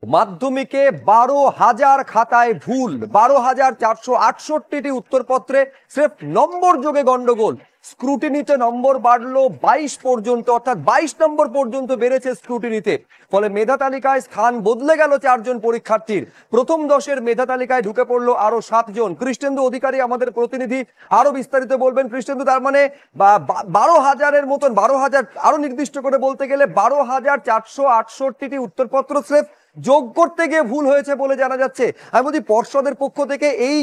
মাধ্যমিকে 12,000 খাতায় ভুল, 12,468টি উত্তরপত্রে স্রেফ নম্বর যোগে গন্ডগোল। স্ক্রুটিনিতে নম্বর বাড়লো 22 পর্যন্ত, অর্থাৎ 22 নম্বর পর্যন্ত বেড়েছে স্ক্রুটিনিতে। ফলে মেধা তালিকায় স্থান বদলে গেল 4 জন পরীক্ষার্থীর। প্রথম 10-এর মেধা তালিকায় ঢুকে পড়লো আরো 7 জন। কৃষ্ণেন্দু অধিকারী আমাদের প্রতিনিধি আরো বিস্তারিত বলবেন। কৃষ্ণেন্দু, তার মানে 12,000-এর মতন, 12,000 আরো নির্দিষ্ট করে বলতে গেলে 12,468টি উত্তরপত্র স্রেফ যোগ করতে গিয়ে ভুল হয়েছে বলে জানা যাচ্ছে। আমি বলছি, পর্ষদের পক্ষ থেকে এই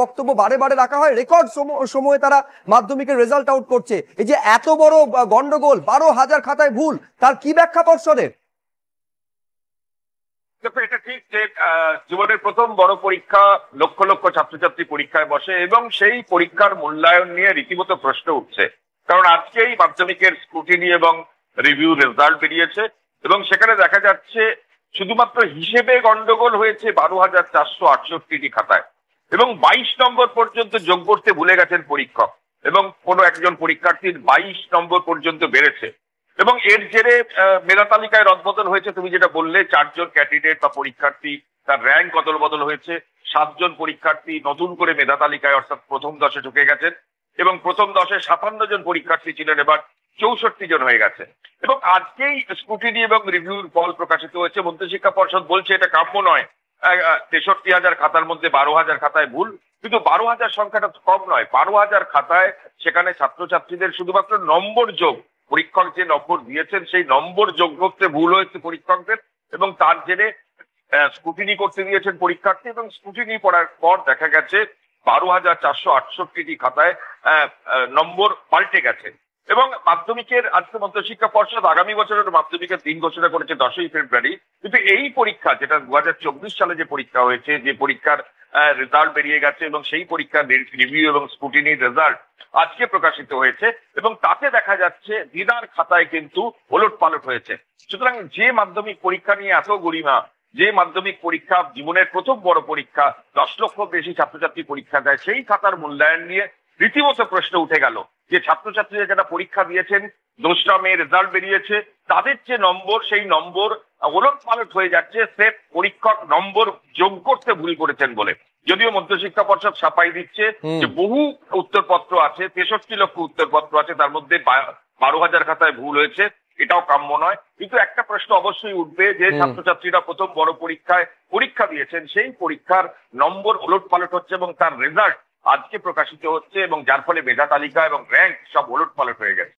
বক্তব্য বারে বারে রাখা হয়, রেকর্ড সময়ে তারা মাধ্যমিকের রেজাল্ট আউট করছে। এই যে এত বড় গন্ডগোল, 12,000 খাতায় ভুল, তার কি ব্যাখ্যা পর্ষদের? দেখো, এটা ঠিক যে জীবনের প্রথম বড় পরীক্ষা, লক্ষ লক্ষ ছাত্রছাত্রী পরীক্ষায় বসে এবং সেই পরীক্ষার মূল্যায়ন নিয়ে রীতিমতো প্রশ্ন উঠছে। কারণ আজকেই মাধ্যমিকের স্ক্রুটিনি এবং রিভিউ রেজাল্ট বেরিয়েছে এবং সেখানে দেখা যাচ্ছে শুধুমাত্র হিসেবে গন্ডগোল হয়েছে 12,468টি খাতায় এবং 22 নম্বর পর্যন্ত যোগ করতে ভুলে গেছেন পরীক্ষক এবং কোনো একজন পরীক্ষার্থীর 22 নম্বর পর্যন্ত বেড়েছে। এবং এর জেরে মেধা তালিকায় রদবদল হয়েছে। তুমি যেটা বললে, 4 জন ক্যান্ডিডেট বা পরীক্ষার্থী তার র্যাঙ্ক অদল বদল হয়েছে। 7 জন পরীক্ষার্থী নতুন করে মেধা তালিকায় অর্থাৎ প্রথম 10-এ ঢুকে গেছেন এবং প্রথম 10-এ 57 জন পরীক্ষার্থী ছিলেন, এবার 64 জন হয়ে গেছে। এবং আজকেই স্ক্রুটিনি এবং রিভিউর ফল প্রকাশিত হয়েছে। মধ্যশিক্ষা পর্ষদ বলছে এটা কাম্য নয়। 63,000 খাতার মধ্যে 12,000 খাতায় ভুল, কিন্তু 12,000 সংখ্যাটা কম নয়। 12,000 খাতায় সেখানে ছাত্রছাত্রীদের শুধুমাত্র নম্বর যোগ, পরীক্ষক যে নম্বর দিয়েছেন সেই নম্বর যোগ করতে ভুল হয়েছে পরীক্ষকদের এবং তার জেরে স্ক্রুটিনি করতে দিয়েছেন পরীক্ষার্থী এবং স্ক্রুটিনি পড়ার পর দেখা গেছে 12,468টি খাতায় নম্বর পাল্টে গেছে। এবং মাধ্যমিকের আজকে মধ্যশিক্ষা পর্ষদ আগামী বছরের মাধ্যমিকের দিন ঘোষণা করেছে 10ই ফেব্রুয়ারি, কিন্তু এই পরীক্ষা যেটা 2024 সালে যে পরীক্ষা হয়েছে, যে পরীক্ষার রেজাল্ট বেরিয়ে গেছে এবং সেই পরীক্ষার রিভিউ এবং স্ক্রুটিনির রেজাল্ট আজকে প্রকাশিত হয়েছে এবং তাতে দেখা যাচ্ছে দিনার খাতায় কিন্তু ওলট পালট হয়েছে। সুতরাং যে মাধ্যমিক পরীক্ষা নিয়ে এত গরিমা, যে মাধ্যমিক পরীক্ষা জীবনের প্রথম বড় পরীক্ষা, 10 লক্ষ বেশি ছাত্রছাত্রী পরীক্ষা দেয়, সেই খাতার মূল্যায়ন নিয়ে রীতিমতো প্রশ্ন উঠে গেল যে ছাত্রছাত্রীরা যারা পরীক্ষা দিয়েছেন, 2রা মে রেজাল্ট বেরিয়েছে, তাদের যে নম্বর সেই নম্বর ওলট পালট হয়ে যাচ্ছে স্রেফ পরীক্ষক নম্বর যোগ করতে ভুল করেছেন বলে। যদিও মধ্যশিক্ষা পর্ষদ সাফাই দিচ্ছে যে বহু উত্তরপত্র আছে, 63 লক্ষ উত্তরপত্র আছে, তার মধ্যে 12,000 খাতায় ভুল হয়েছে, এটাও কাম্য নয়। কিন্তু একটা প্রশ্ন অবশ্যই উঠবে যে ছাত্রছাত্রীরা প্রথম বড় পরীক্ষায় পরীক্ষা দিয়েছেন, সেই পরীক্ষার নম্বর ওলট পালট হচ্ছে এবং তার রেজাল্ট আজকে প্রকাশিত হচ্ছে এবং যার ফলে মেধা তালিকা এবং র্যাঙ্ক সব ওলট পালট হয়ে গেছে।